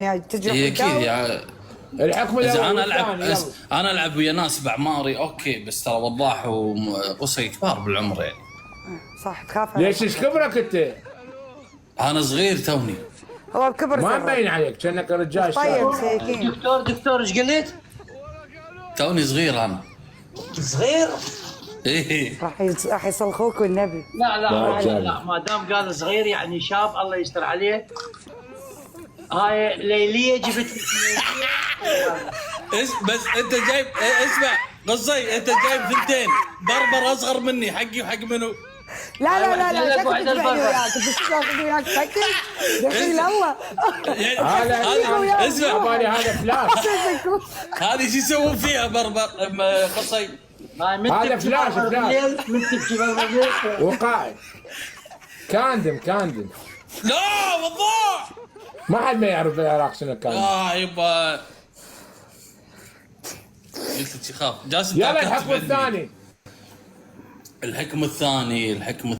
يعني تجي هي اكيد يعني الحكم اذا الاول انا العب والثاني، يلا. انا العب ويا ناس باعماري اوكي، بس ترى وضاح وقصي كبار بالعمر يعني. صح تخاف ليش ايش كبرك انت؟ انا صغير توني. هو بكبر ما صغر مبين عليك كأنك رجال طيب شاب. مساكين. دكتور ايش قلت؟ توني صغير انا. صغير؟ ايه راح يصلخوك والنبي. لا ما دام قال صغير يعني شاب، الله يستر عليه. هاي ليليه جبت بس انت جايب اسمع قصي، انت جايب ثنتين بربر اصغر مني، حقي وحق منو؟ لا شكلك واحدة تبعني البربر. وياك بس تاخذ وياك سكت دخيل الله. يعني هذا اسمع بالي هذا فلاش. هذه شو يسوون فيها بربر قصي؟ هذا فلاش متبكي بالليل. وقائد كاندم لا وضاح. ما حد ما يعرف بالعراق شنو كاندم. يبا قلت لك خاف جاسم. يلا الحكم الثاني. الحكم الثاني